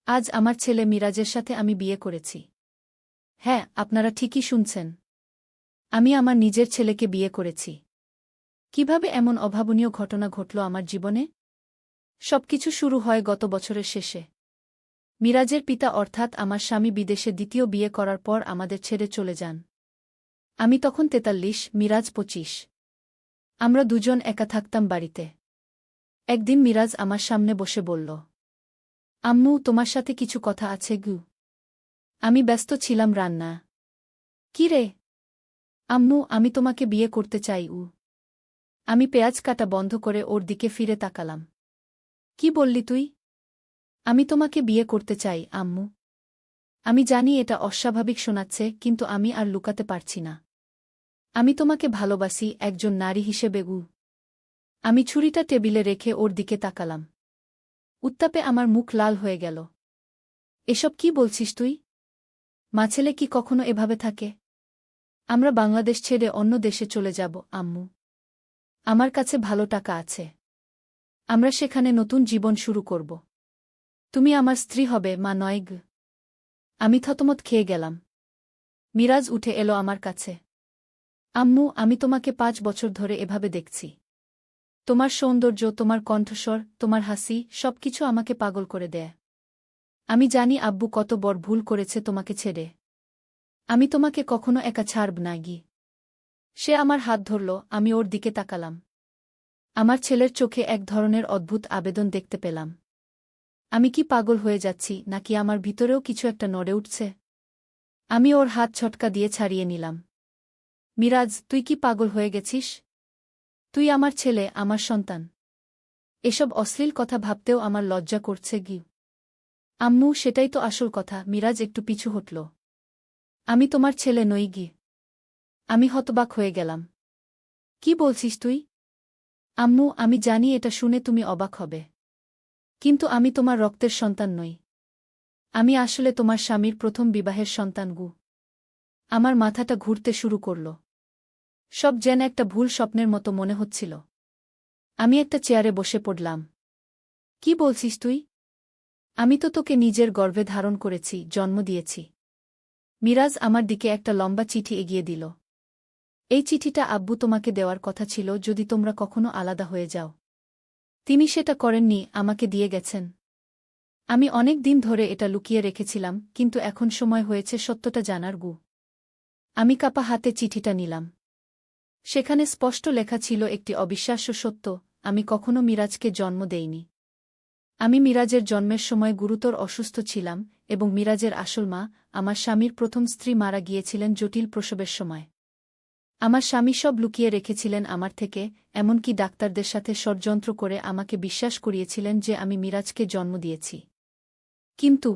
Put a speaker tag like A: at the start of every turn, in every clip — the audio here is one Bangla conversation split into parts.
A: আজ আমার ছেলে মিরাজের সাথে আমি বিয়ে করেছি। হ্যাঁ, আপনারা ঠিকই শুনছেন। আমি আমার নিজের ছেলেকে বিয়ে করেছি। কিভাবে এমন অভাবনীয় ঘটনা ঘটল আমার জীবনে? সবকিছু শুরু হয় গত বছরের শেষে। মিরাজের পিতা অর্থাৎ আমার স্বামী বিদেশে দ্বিতীয় বিয়ে করার পর আমাদের ছেড়ে চলে যান। আমি তখন ৪৩, মিরাজ ২৫। আমরা দুজন একা থাকতাম বাড়িতে। একদিন মিরাজ আমার সামনে বসে বলল, আম্মু, তোমার সাথে কিছু কথা আছে গু। আমি ব্যস্ত ছিলাম রান্না। কি রে? আম্মু, আমি তোমাকে বিয়ে করতে চাই। আমি পেঁয়াজ কাটা বন্ধ করে ওর দিকে ফিরে তাকালাম। কি বললি তুই? আমি তোমাকে বিয়ে করতে চাই, আম্মু। আমি জানি এটা অস্বাভাবিক শোনাচ্ছে, কিন্তু আমি আর লুকাতে পারছি না। আমি তোমাকে ভালোবাসি, একজন নারী হিসেবে। আমি ছুরিটা টেবিলে রেখে ওর দিকে তাকালাম। উত্তাপে আমার মুখ লাল হয়ে গেল। এসব কি বলছিস তুই? মা ছেলে কি কখনো এভাবে থাকে? আমরা বাংলাদেশ ছেড়ে অন্য দেশে চলে যাব, আম্মু। আমার কাছে ভালো টাকা আছে। আমরা সেখানে নতুন জীবন শুরু করব। তুমি আমার স্ত্রী হবে, মা নয়। আমি থতমত খেয়ে গেলাম। মিরাজ উঠে এলো আমার কাছে। আম্মু, আমি তোমাকে ৫ বছর ধরে এভাবে দেখছি। তোমার সৌন্দর্য, তোমার কণ্ঠস্বর, তোমার হাসি, সবকিছু আমাকে পাগল করে দেয়। আমি জানি আব্বু কত বড় ভুল করেছে তোমাকে ছেড়ে। আমি তোমাকে কখনো একা ছাড়ব না। সে আমার হাত ধরল, আমি ওর দিকে তাকালাম। আমার ছেলের চোখে এক ধরনের অদ্ভুত আবেদন দেখতে পেলাম। আমি কি পাগল হয়ে যাচ্ছি, নাকি আমার ভিতরেও কিছু একটা নড়ে উঠছে? আমি ওর হাত ছটকা দিয়ে ছাড়িয়ে নিলাম। মিরাজ, তুই কি পাগল হয়ে গেছিস? তুই আমার ছেলে, আমার সন্তান। এসব অশ্লীল কথা ভাবতেও আমার লজ্জা করছে। আম্মু, সেটাই তো আসল কথা। মিরাজ একটু পিছু হটল। আমি তোমার ছেলে নই। আমি হতবাক হয়ে গেলাম। কি বলছিস তুই? আম্মু, আমি জানি এটা শুনে তুমি অবাক হবে। কিন্তু আমি তোমার রক্তের সন্তান নই। আমি আসলে তোমার স্বামীর প্রথম বিবাহের সন্তান। আমার মাথাটা ঘুরতে শুরু করল। সব যেন একটা ভুল স্বপ্নের মতো মনে হচ্ছিল। আমি একটা চেয়ারে বসে পড়লাম। কি বলছিস তুই? আমি তো তোকে নিজের গর্ভে ধারণ করেছি, জন্ম দিয়েছি। মিরাজ আমার দিকে একটা লম্বা চিঠি এগিয়ে দিল। এই চিঠিটা আব্বু তোমাকে দেওয়ার কথা ছিল যদি তোমরা কখনো আলাদা হয়ে যাও। তিনি সেটা করেননি, আমাকে দিয়ে গেছেন। আমি অনেক দিন ধরে এটা লুকিয়ে রেখেছিলাম, কিন্তু এখন সময় হয়েছে সত্যটা জানার। আমি কাঁপা হাতে চিঠিটা নিলাম। সেখানে স্পষ্ট লেখা ছিল একটি অবিশ্বাস্য সত্য, আমি কখনো মিরাজকে জন্ম দেইনি। আমি মিরাজের জন্মের সময় গুরুতর অসুস্থ ছিলাম, এবং মিরাজের আসল মা, আমার স্বামীর প্রথম স্ত্রী, মারা গিয়েছিলেন জটিল প্রসবের সময়। আমার স্বামী সব লুকিয়ে রেখেছিলেন আমার থেকে, এমনকি ডাক্তারদের সাথে ষড়যন্ত্র করে আমাকে বিশ্বাস করিয়েছিলেন যে আমি মিরাজকে জন্ম দিয়েছি। কিন্তু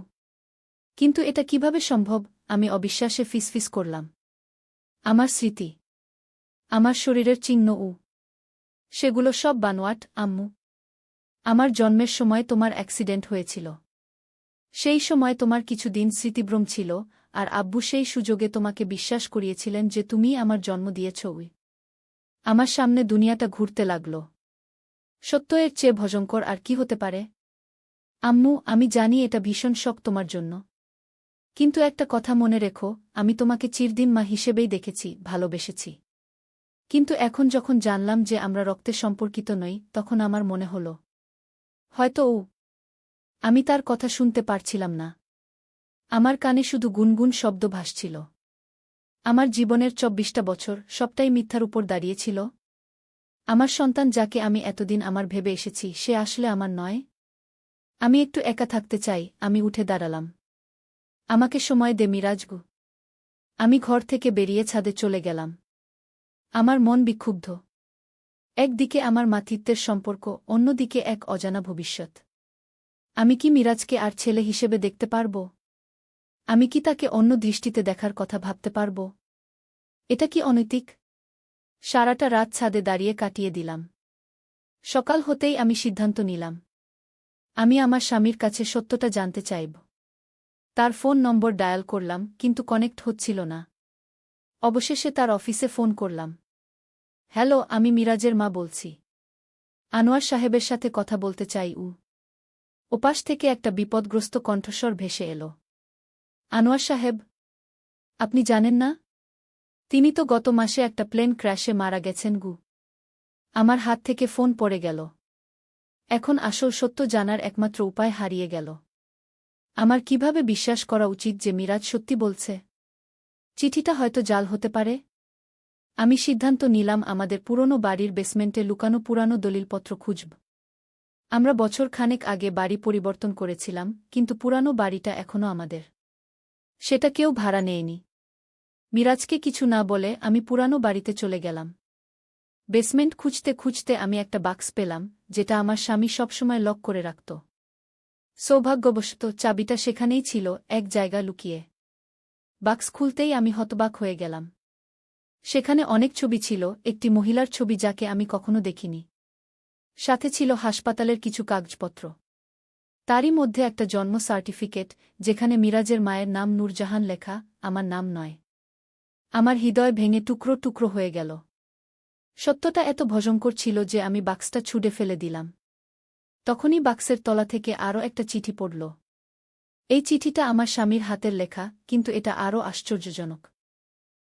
A: কিন্তু এটা কিভাবে সম্ভব? আমি অবিশ্বাসে ফিসফিস করলাম। আমার স্মৃতি, আমার শরীরের চিহ্ন, সেগুলো সব বানোয়াট, আম্মু। আমার জন্মের সময় তোমার অ্যাক্সিডেন্ট হয়েছিল। সেই সময় তোমার কিছুদিন স্মৃতিভ্রম ছিল, আর আব্বু সেই সুযোগে তোমাকে বিশ্বাস করিয়েছিলেন যে তুমিই আমার জন্ম দিয়েছ। আমার সামনে দুনিয়াটা ঘুরতে লাগল। সত্য এর চেয়ে ভয়ঙ্কর আর কি হতে পারে? আম্মু, আমি জানি এটা ভীষণ শক তোমার জন্য। কিন্তু একটা কথা মনে রেখো, আমি তোমাকে চিরদিন মা হিসেবেই দেখেছি, ভালোবেসেছি। কিন্তু এখন যখন জানলাম যে আমরা রক্তে সম্পর্কিত নই, তখন আমার মনে হল হয়তো আমি তার কথা শুনতে পারছিলাম না। আমার কানে শুধু গুনগুন শব্দ ভাসছিল। আমার জীবনের ২৪টা বছর, সবটাই মিথ্যার উপর দাঁড়িয়েছিল। আমার সন্তান, যাকে আমি এতদিন আমার ভেবে এসেছি, সে আসলে আমার নয়। আমি একটু একা থাকতে চাই। আমি উঠে দাঁড়ালাম। আমাকে সময় দে মিরাজ। আমি ঘর থেকে বেরিয়ে ছাদে চলে গেলাম। আমার মন বিক্ষুব্ধ। একদিকে আমার মাতৃত্বের সম্পর্ক, অন্যদিকে এক অজানা ভবিষ্যৎ। আমি কি মিরাজকে আর ছেলে হিসেবে দেখতে পারব? আমি কি তাকে অন্য দৃষ্টিতে দেখার কথা ভাবতে পারব? এটা কি অনৈতিক? সারাটা রাত ছাদে দাঁড়িয়ে কাটিয়ে দিলাম। সকাল হতেই আমি সিদ্ধান্ত নিলাম, আমি আমার স্বামীর কাছে সত্যটা জানতে চাইব। তার ফোন নম্বর ডায়াল করলাম, কিন্তু কানেক্ট হচ্ছিল না। অবশেষে তার অফিসে ফোন করলাম। হ্যালো, আমি মিরাজের মা বলছি। আনোয়ার সাহেবের সাথে কথা বলতে চাই। ওপাশ থেকে একটা বিপদগ্রস্ত কণ্ঠস্বর ভেসে এল। আনোয়ার সাহেব, আপনি জানেন না? তিনি তো গত মাসে একটা প্লেন ক্র্যাশে মারা গেছেন গু। আমার হাত থেকে ফোন পড়ে গেল। এখন আসল সত্য জানার একমাত্র উপায় হারিয়ে গেল। আমার কিভাবে বিশ্বাস করা উচিত যে মিরাজ সত্যি বলছে? চিঠিটা হয়তো জাল হতে পারে। আমি সিদ্ধান্ত নিলাম আমাদের পুরনো বাড়ির বেসমেন্টে লুকানো পুরানো দলিলপত্র খুঁজব। আমরা বছর খানেক আগে বাড়ি পরিবর্তন করেছিলাম, কিন্তু পুরানো বাড়িটা এখনও আমাদের। সেটা কেউ ভাড়া নেয়নি। মিরাজকে কিছু না বলে আমি পুরানো বাড়িতে চলে গেলাম। বেসমেন্ট খুঁজতে খুঁজতে আমি একটা বাক্স পেলাম, যেটা আমার স্বামী সবসময় লক করে রাখত। সৌভাগ্যবশত চাবিটা সেখানেই ছিল, এক জায়গা লুকিয়ে। বাক্স খুলতেই আমি হতবাক হয়ে গেলাম। সেখানে অনেক ছবি ছিল, একটি মহিলার ছবি যাকে আমি কখনো দেখিনি। সাথে ছিল হাসপাতালের কিছু কাগজপত্র। তারই মধ্যে একটা জন্ম সার্টিফিকেট, যেখানে মিরাজের মায়ের নাম নূরজাহান লেখা, আমার নাম নয়। আমার হৃদয় ভেঙে টুকরো টুকরো হয়ে গেল। সত্যটা এত ভয়ঙ্কর ছিল যে আমি বাক্সটা ছুঁড়ে ফেলে দিলাম। তখনই বাক্সের তলা থেকে আরও একটা চিঠি পড়ল। এই চিঠিটা আমার স্বামীর হাতের লেখা, কিন্তু এটা আরও আশ্চর্যজনক।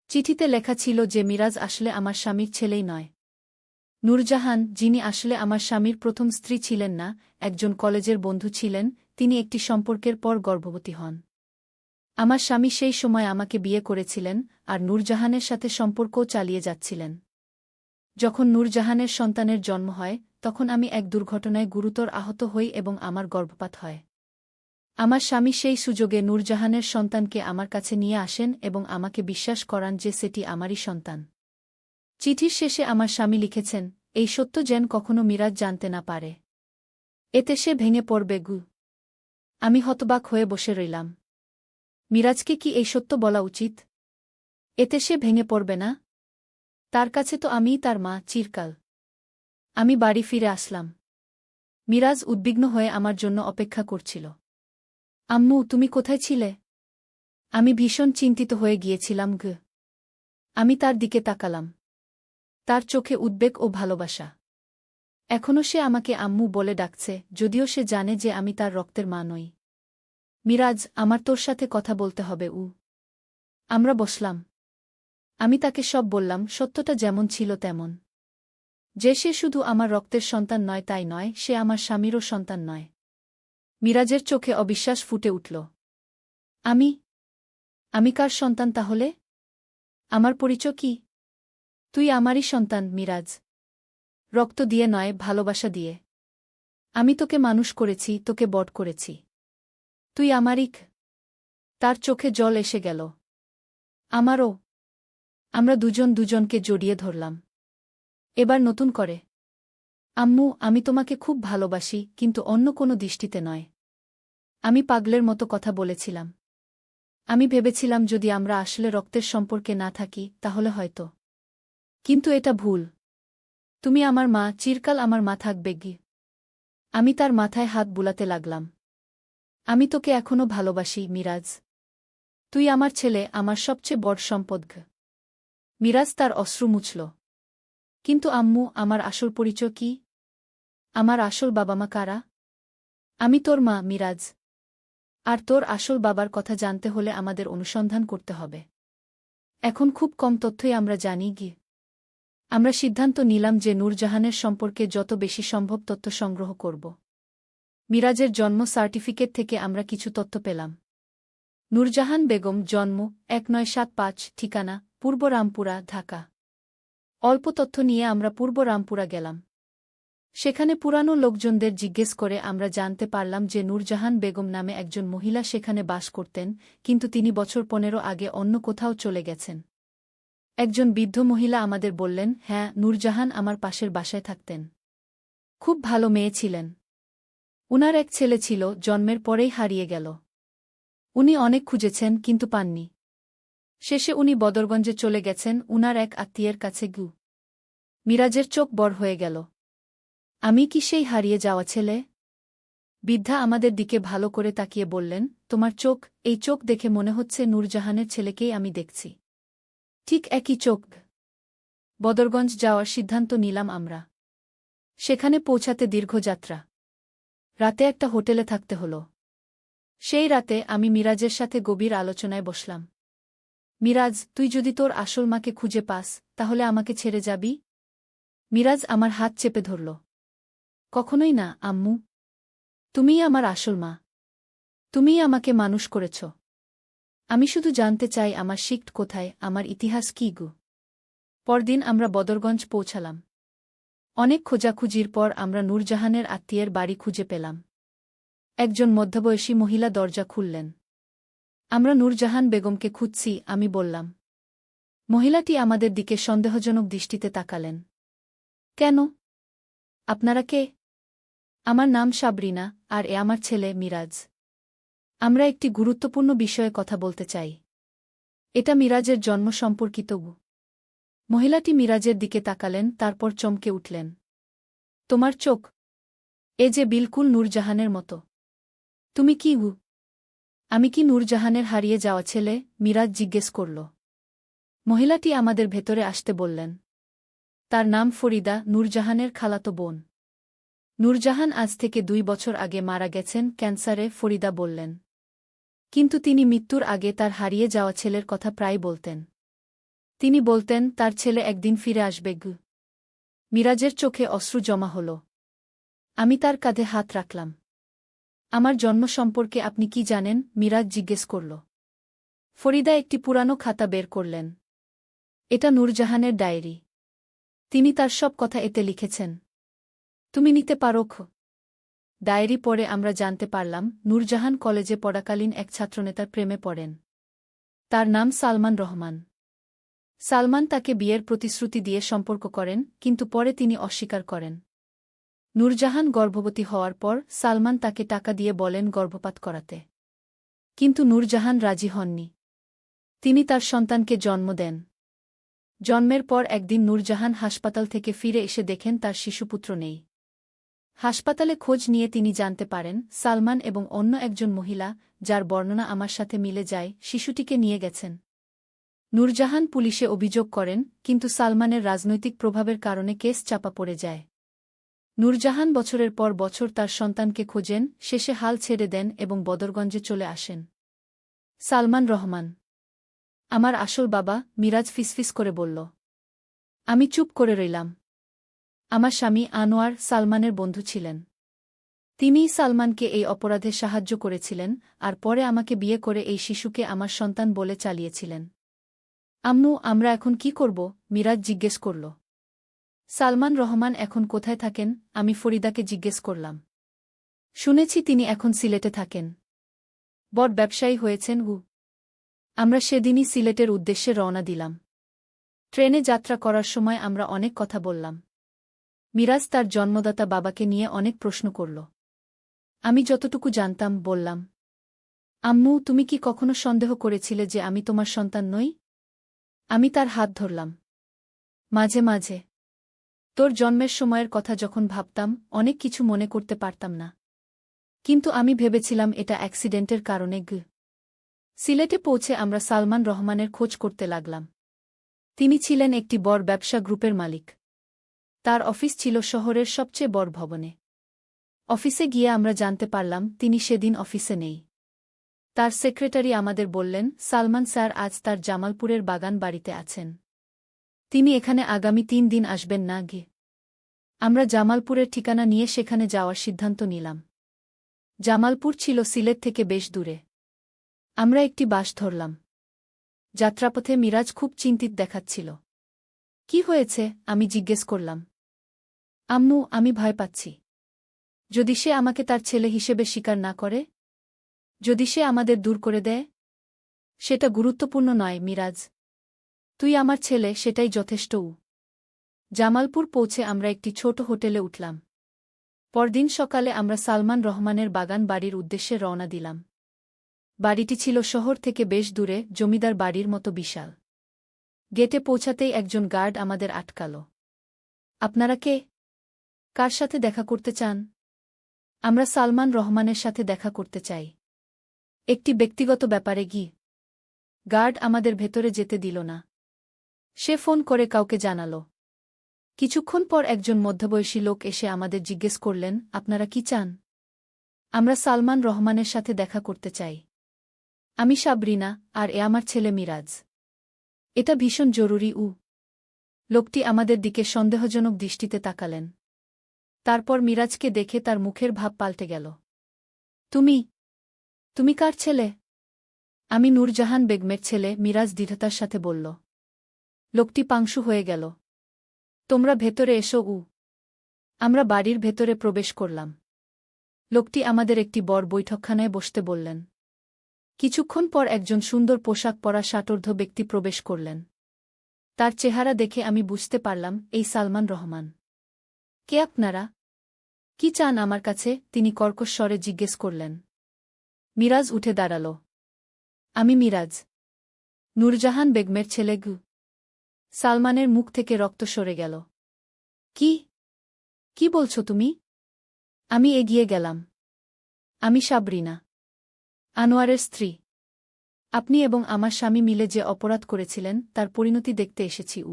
A: চিঠিতে লেখা ছিল যে মিরাজ আসলে আমার স্বামীর ছেলেই নয়। নূরজাহান, যিনি আসলে আমার স্বামীর প্রথম স্ত্রী ছিলেন না, একজন কলেজের বন্ধু ছিলেন, তিনি একটি সম্পর্কের পর গর্ভবতী হন। আমার স্বামী সেই সময় আমাকে বিয়ে করেছিলেন, আর নূরজাহানের সাথে সম্পর্কও চালিয়ে যাচ্ছিলেন। যখন নূরজাহানের সন্তানের জন্ম হয়, তখন আমি এক দুর্ঘটনায় গুরুতর আহত হই এবং আমার গর্ভপাত হয়। আমার স্বামী সেই সুযোগে নূরজাহানের সন্তানকে আমার কাছে নিয়ে আসেন এবং আমাকে বিশ্বাস করান যে সেটি আমারই সন্তান। চিঠির শেষে আমার স্বামী লিখেছেন, এই সত্য যেন কখনো মিরাজ জানতে না পারে। এতে সে ভেঙে পড়বে গু। আমি হতবাক হয়ে বসে রইলাম। মিরাজকে কি এই সত্য বলা উচিত? এতে সে ভেঙে পড়বে না? তার কাছে তো আমিই তার মা, চিরকাল। আমি বাড়ি ফিরে আসলাম। মিরাজ উদ্বিগ্ন হয়ে আমার জন্য অপেক্ষা করছিল। আম্মু, তুমি কোথায় ছিলে? আমি ভীষণ চিন্তিত হয়ে গিয়েছিলাম গু। আমি তার দিকে তাকালাম। তার চোখে উদ্বেগ ও ভালোবাসা। এখনও সে আমাকে আম্মু বলে ডাকছে, যদিও সে জানে যে আমি তার রক্তের মা নই। মিরাজ, আমার তোর সাথে কথা বলতে হবে। আমরা বসলাম। আমি তাকে সব বললাম, সত্যটা যেমন ছিল তেমন। যে সে শুধু আমার রক্তের সন্তান নয় তাই নয়, সে আমার স্বামীরও সন্তান নয়। মিরাজের চোখে অবিশ্বাস ফুটে উঠল। আমি কার সন্তান তাহলে? আমার পরিচয় কি? তুই আমারই সন্তান মিরাজ। রক্ত দিয়ে নয়, ভালোবাসা দিয়ে। আমি তোকে মানুষ করেছি, তোকে বড় করেছি। তুই আমারই। তার চোখে জল এসে গেল। আমারও। আমরা দুজন দুজনকে জড়িয়ে ধরলাম। এবার নতুন করে, আম্মু, আমি তোমাকে খুব ভালোবাসি, কিন্তু অন্য কোনো দৃষ্টিতে নয়। আমি পাগলের মতো কথা বলেছিলাম। আমি ভেবেছিলাম যদি আমরা আসলে রক্তের সম্পর্কে না থাকি, তাহলে হয়তো। কিন্তু এটা ভুল। তুমি আমার মা, চিরকাল আমার মা থাকবে গি। আমি তার মাথায় হাত বুলাতে লাগলাম। আমি তোকে এখনও ভালোবাসি মিরাজ। তুই আমার ছেলে, আমার সবচেয়ে বড় সম্পদ। মিরাজ তার অশ্রু মুছল। কিন্তু আম্মু, আমার আসল পরিচয় কি? আমার আসল বাবা মা কারা? আমি তোর মা মিরাজ। আর তোর আসল বাবার কথা জানতে হলে আমাদের অনুসন্ধান করতে হবে। এখন খুব কম তথ্যই আমরা জানি গি। আমরা সিদ্ধান্ত নিলাম যে নূরজাহানের সম্পর্কে যত বেশি সম্ভব তথ্য সংগ্রহ করব। মিরাজের জন্ম সার্টিফিকেট থেকে আমরা কিছু তথ্য পেলাম। নূরজাহান বেগম, জন্ম 1975, ঠিকানা পূর্ব রামপুরা, ঢাকা। অল্প তথ্য নিয়ে আমরা পূর্ব রামপুরা গেলাম। সেখানে পুরানো লোকজনদের জিজ্ঞেস করে আমরা জানতে পারলাম যে নূরজাহান বেগম নামে একজন মহিলা সেখানে বাস করতেন, কিন্তু তিনি বছর 15 আগে অন্য কোথাও চলে গেছেন। একজন বৃদ্ধ মহিলা আমাদের বললেন, হ্যাঁ, নূরজাহান আমার পাশের বাসায় থাকতেন। খুব ভালো মেয়ে ছিলেন। উনার এক ছেলে ছিল, জন্মের পরেই হারিয়ে গেল। উনি অনেক খুঁজেছেন, কিন্তু পাননি। শেষে উনি বদরগঞ্জে চলে গেছেন উনার এক আত্মীয়ের কাছে গু। মিরাজের চোখ বড় হয়ে গেল। আমি কি সেই হারিয়ে যাওয়া ছেলে? বৃদ্ধা আমাদের দিকে ভালো করে তাকিয়ে বললেন, তোমার চোখ, এই চোখ দেখে মনে হচ্ছে নূরজাহানের ছেলেকেই আমি দেখছি। ঠিক একই চোখ। বদরগঞ্জ যাওয়ার সিদ্ধান্ত নিলাম আমরা। সেখানে পৌঁছাতে দীর্ঘ যাত্রা। রাতে একটা হোটেলে থাকতে হলো। সেই রাতে আমি মিরাজের সাথে গভীর আলোচনায় বসলাম। মিরাজ, তুই যদি তোর আসল মাকে খুঁজে পাস, তাহলে আমাকে ছেড়ে যাবি? মিরাজ আমার হাত চেপে ধরল। কখনোই না, আম্মু। তুমিই আমার আসল মা। তুমিই আমাকে মানুষ করেছ। আমি শুধু জানতে চাই আমার শিক্ট কোথায়, আমার ইতিহাস কী গো। পরদিন আমরা বদরগঞ্জ পৌঁছালাম। অনেক খোঁজাখুঁজির পর আমরা নূরজাহানের আত্মীয়ের বাড়ি খুঁজে পেলাম। একজন মধ্যবয়সী মহিলা দরজা খুললেন। আমরা নূরজাহান বেগমকে খুঁজছি, আমি বললাম। মহিলাটি আমাদের দিকে সন্দেহজনক দৃষ্টিতে তাকালেন। কেন? আপনারা কে? আমার নাম সাবরিনা, আর এ আমার ছেলে মিরাজ। আমরা একটি গুরুত্বপূর্ণ বিষয়ে কথা বলতে চাই। এটা মিরাজের জন্ম সম্পর্কিত। মহিলাটি মিরাজের দিকে তাকালেন, তারপর চমকে উঠলেন। তোমার চোখ এ যে বিলকুল নূরজাহানের মতো। তুমি কি আমি কি নূরজাহানের হারিয়ে যাওয়া ছেলে? মিরাজ জিজ্ঞেস করল। মহিলাটি আমাদের ভেতরে আসতে বললেন। তার নাম ফরিদা, নূরজাহানের খালাতো বোন। নূরজাহান আজ থেকে 2 বছর আগে মারা গেছেন ক্যান্সারে, ফরিদা বললেন। কিন্তু তিনি মৃত্যুর আগে তার হারিয়ে যাওয়া ছেলের কথা প্রায় বলতেন। তিনি বলতেন তার ছেলে একদিন ফিরে আসবে। মিরাজের চোখে অশ্রু জমা হল। আমি তার কাঁধে হাত রাখলাম। আমার জন্ম সম্পর্কে আপনি কি জানেন? মিরাজ জিজ্ঞেস করল। ফরিদা একটি পুরানো খাতা বের করলেন। এটা নূরজাহানের ডায়েরি। তিনি তার সব কথা এতে লিখেছেন। তুমি নিতে পারো? ডায়েরি পড়ে আমরা জানতে পারলাম নূরজাহান কলেজে পড়াকালীন এক ছাত্রনেতার প্রেমে পড়েন। তার নাম সালমান রহমান। সালমান তাকে বিয়ের প্রতিশ্রুতি দিয়ে সম্পর্ক করেন, কিন্তু পরে তিনি অস্বীকার করেন। নূরজাহান গর্ভবতী হওয়ার পর সালমান তাকে টাকা দিয়ে বলেন গর্ভপাত করাতে। কিন্তু নূরজাহান রাজি হননি। তিনি তার সন্তানকে জন্ম দেন। জন্মের পর একদিন নূরজাহান হাসপাতাল থেকে ফিরে এসে দেখেন তার শিশুপুত্র নেই। হাসপাতালে খোঁজ নিয়ে তিনি জানতে পারেন সালমান এবং অন্য একজন মহিলা, যার বর্ণনা আমার সাথে মিলে যায়, শিশুটিকে নিয়ে গেছেন। নূরজাহান পুলিশে অভিযোগ করেন, কিন্তু সালমানের রাজনৈতিক প্রভাবের কারণে কেস চাপা পড়ে যায়। নূরজাহান বছরের পর বছর তার সন্তানকে খোঁজেন, শেষে হাল ছেড়ে দেন এবং বদরগঞ্জে চলে আসেন। সালমান রহমান আমার আসল বাবা, মিরাজ ফিসফিস করে বলল। আমি চুপ করে রইলাম। আমার স্বামী আনোয়ার সালমানের বন্ধু ছিলেন। তিনিই সালমানকে এই অপরাধে সাহায্য করেছিলেন, আর পরে আমাকে বিয়ে করে এই শিশুকে আমার সন্তান বলে চালিয়েছিলেন। আম্মু, আমরা এখন কি করব? মিরাজ জিজ্ঞেস করল। সালমান রহমান এখন কোথায় থাকেন? আমি ফরিদাকে জিজ্ঞেস করলাম। শুনেছি তিনি এখন সিলেটে থাকেন। বড় ব্যবসায়ী হয়েছেন। আমরা সেদিনই সিলেটের উদ্দেশ্যে রওনা দিলাম। ট্রেনে যাত্রা করার সময় আমরা অনেক কথা বললাম। মিরাজ তার জন্মদাতা বাবাকে নিয়ে অনেক প্রশ্ন করল। আমি যতটুকু জানতাম বললাম। আম্মু, তুমি কি কখনো সন্দেহ করেছিলে যে আমি তোমার সন্তান নই? আমি তার হাত ধরলাম। মাঝে মাঝে। তোর জন্মের সময়ের কথা যখন ভাবতাম, অনেক কিছু মনে করতে পারতাম না। কিন্তু আমি ভেবেছিলাম এটা অ্যাক্সিডেন্টের কারণে। সিলেটে পৌঁছে আমরা সালমান রহমানের খোঁজ করতে লাগলাম। তিনি ছিলেন একটি বড় ব্যবসা গ্রুপের মালিক। তার অফিস ছিল শহরের সবচেয়ে বড় ভবনে। অফিসে গিয়ে আমরা জানতে পারলাম তিনি সেদিন অফিসে নেই। তার সেক্রেটারি আমাদের বললেন সালমান স্যার আজ তার জামালপুরের বাগান বাড়িতে আছেন। তিনি এখানে আগামী 3 দিন আসবেন না। আমরা জামালপুরের ঠিকানা নিয়ে সেখানে যাওয়ার সিদ্ধান্ত নিলাম। জামালপুর ছিল সিলেট থেকে বেশ দূরে। আমরা একটি বাস ধরলাম। যাত্রাপথে মিরাজ খুব চিন্তিত দেখাচ্ছিল। কি হয়েছে? আমি জিজ্ঞেস করলাম। আম্মু, আমি ভয় পাচ্ছি। যদি সে আমাকে তার ছেলে হিসেবে স্বীকার না করে? যদি সে আমাদের দূর করে দেয়? সেটা গুরুত্বপূর্ণ নয় মিরাজ। তুই আমার ছেলে, সেটাই যথেষ্ট। জামালপুর পৌঁছে আমরা একটি ছোট হোটেলে উঠলাম। পরদিন সকালে আমরা সালমান রহমানের বাগান বাড়ির উদ্দেশ্যে রওনা দিলাম। বাড়িটি ছিল শহর থেকে বেশ দূরে, জমিদার বাড়ির মতো বিশাল। গেটে পৌঁছাতেই একজন গার্ড আমাদের আটকাল। আপনারা কে? কার সাথে দেখা করতে চান? আমরা সালমান রহমানের সাথে দেখা করতে চাই। একটি ব্যক্তিগত ব্যাপারে। গার্ড আমাদের ভেতরে যেতে দিল না। সে ফোন করে কাউকে জানাল। কিছুক্ষণ পর একজন মধ্যবয়সী লোক এসে আমাদের জিজ্ঞেস করলেন, আপনারা কি চান? আমরা সালমান রহমানের সাথে দেখা করতে চাই। আমি সাবরিনা, আর এ আমার ছেলে মিরাজ। এটা ভীষণ জরুরি। লোকটি আমাদের দিকে সন্দেহজনক দৃষ্টিতে তাকালেন। তারপর মিরাজকে দেখে তার মুখের ভাব পাল্টে গেল। তুমি তুমি কার ছেলে? আমি নূরজাহান বেগমের ছেলে, মিরাজ দৃঢ়তার সাথে বলল। লোকটি পাংশু হয়ে গেল। তোমরা ভেতরে এসো। আমরা বাড়ির ভেতরে প্রবেশ করলাম। লোকটি আমাদের একটি বড় বৈঠকখানায় বসতে বললেন। কিছুক্ষণ পর একজন সুন্দর পোশাক পরা ষাটোর্ধ্ব ব্যক্তি প্রবেশ করলেন। তার চেহারা দেখে আমি বুঝতে পারলাম, এই সালমান রহমান। কে আপনারা? কি চান আমার কাছে? তিনি কর্কশ স্বরে জিজ্ঞেস করলেন। মিরাজ উঠে দাঁড়াল। আমি মিরাজ, নূরজাহান বেগমের ছেলে। সালমানের মুখ থেকে রক্ত সরে গেল। কি বলছো তুমি? আমি এগিয়ে গেলাম। আমি সাবরিনা, আনোয়ারের স্ত্রী। আপনি এবং আমার স্বামী মিলে যে অপরাধ করেছিলেন তার পরিণতি দেখতে এসেছি।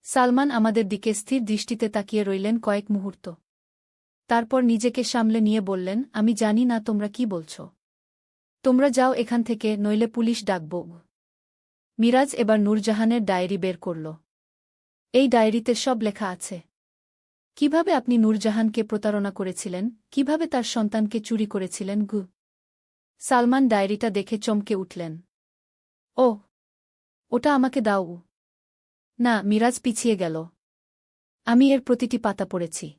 A: সালমান আমাদের দিকে স্থির দৃষ্টিতে তাকিয়ে রইলেন কয়েক মুহূর্ত। তারপর নিজেকে সামলে নিয়ে বললেন, আমি জানি না তোমরা কি বলছ। তোমরা যাও এখান থেকে, নইলে পুলিশ ডাকব। মিরাজ এবার নূরজাহানের ডায়েরি বের করল। এই ডায়েরিতে সব লেখা আছে। কিভাবে আপনি নূরজাহানকে প্রতারণা করেছিলেন, কিভাবে তার সন্তানকে চুরি করেছিলেন। সালমান ডায়েরিটা দেখে চমকে উঠলেন। ওটা আমাকে দাও। না, মিরাজ পিছিয়ে গেল। আমি এর প্রতিটি পাতা পড়েছি।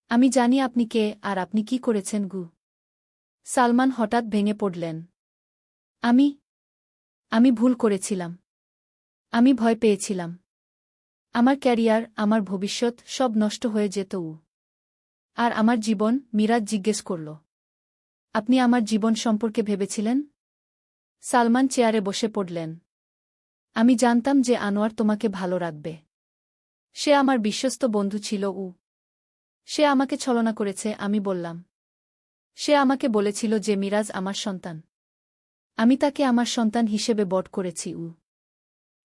A: আমি জানি আপনি কে আর আপনি কি করেছেন। সালমান হঠাৎ ভেঙে পড়লেন। আমি ভুল করেছিলাম। আমি ভয় পেয়েছিলাম। আমার ক্যারিয়ার, আমার ভবিষ্যৎ সব নষ্ট হয়ে যেত। আর আমার জীবন? মিরাজ জিজ্ঞেস করল। আপনি আমার জীবন সম্পর্কে ভেবেছিলেন? সালমান চেয়ারে বসে পড়লেন। আমি জানতাম যে আনোয়ার তোমাকে ভালো রাখবে। সে আমার বিশ্বস্ত বন্ধু ছিল। সে আমাকে ছলনা করেছে, আমি বললাম। সে আমাকে বলেছিল যে মিরাজ আমার সন্তান। আমি তাকে আমার সন্তান হিসেবে বট করেছি।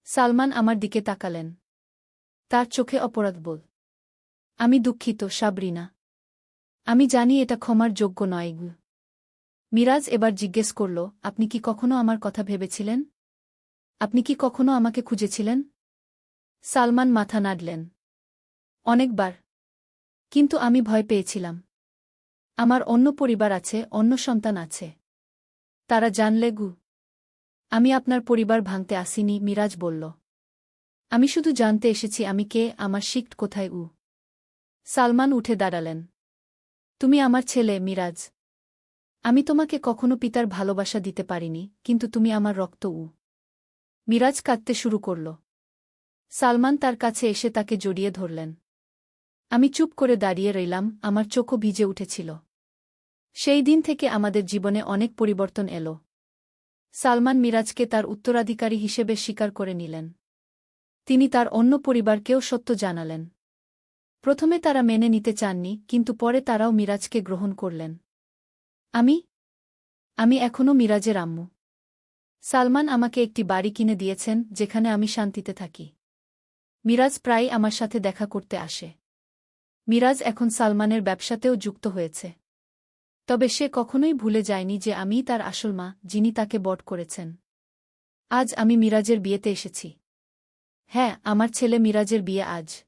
A: সালমান আমার দিকে তাকালেন। তার চোখে অপরাধবোধ। আমি দুঃখিত সাবরিনা। আমি জানি এটা ক্ষমার যোগ্য নয়। মিরাজ এবার জিজ্ঞেস করল, আপনি কি কখনো আমার কথা ভেবেছিলেন? আপনি কি কখনো আমাকে খুঁজেছিলেন? সালমান মাথা নাড়লেন। অনেকবার। কিন্তু আমি ভয় পেয়েছিলাম। আমার অন্য পরিবার আছে, অন্য সন্তান আছে। তারা জানলে। আমি আপনার পরিবার ভাঙতে আসিনি, মিরাজ বলল। আমি শুধু জানতে এসেছি আমি কে, আমার শিক্ট কোথায়। সালমান উঠে দাঁড়ালেন। তুমি আমার ছেলে মিরাজ। আমি তোমাকে কখনো পিতার ভালোবাসা দিতে পারিনি, কিন্তু তুমি আমার রক্ত। মিরাজ কাঁদতে শুরু করল। সালমান তার কাছে এসে তাকে জড়িয়ে ধরলেন। আমি চুপ করে দাঁড়িয়ে রইলাম, আমার চোখও ভিজে উঠেছিল। সেই দিন থেকে আমাদের জীবনে অনেক পরিবর্তন এলো। সালমান মিরাজকে তার উত্তরাধিকারী হিসেবে স্বীকার করে নিলেন। তিনি তার অন্য পরিবারকেও সত্য জানালেন। প্রথমে তারা মেনে নিতে চাননি, কিন্তু পরে তারাও মিরাজকে গ্রহণ করলেন। আমি এখনও মিরাজের আম্মু। সালমান আমাকে একটি বাড়ি কিনে দিয়েছেন, যেখানে আমি শান্তিতে থাকি। মিরাজ প্রায় আমার সাথে দেখা করতে আসে। মিরাজ এখন সালমানের ব্যবসাতেও যুক্ত হয়েছে। তবে সে কখনোই ভুলে যায়নি যে আমিই তার আসল মা, যিনি তাকে বট করেছেন। আজ আমি মিরাজের বিয়েতে এসেছি। হ্যাঁ, আমার ছেলে মিরাজের বিয়ে আজ।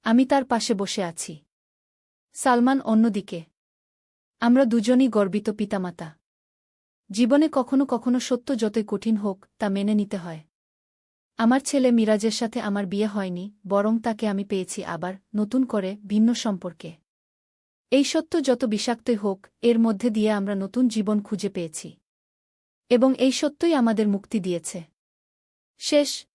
A: আমি তার পাশে বসে আছি। সালমান অন্যদিকে। আমরা দুজনই গর্বিত পিতামাতা। জীবনে কখনো কখনো সত্য যতই কঠিন হোক, তা মেনে নিতে হয়। আমার ছেলে মিরাজের সাথে আমার বিয়ে হয়নি, বরং তাকে আমি পেয়েছি আবার, নতুন করে, ভিন্ন সম্পর্কে। এই সত্য যত বিষাক্তই হোক, এর মধ্যে দিয়ে আমরা নতুন জীবন খুঁজে পেয়েছি। এবং এই সত্যই আমাদের মুক্তি দিয়েছে। শেষ।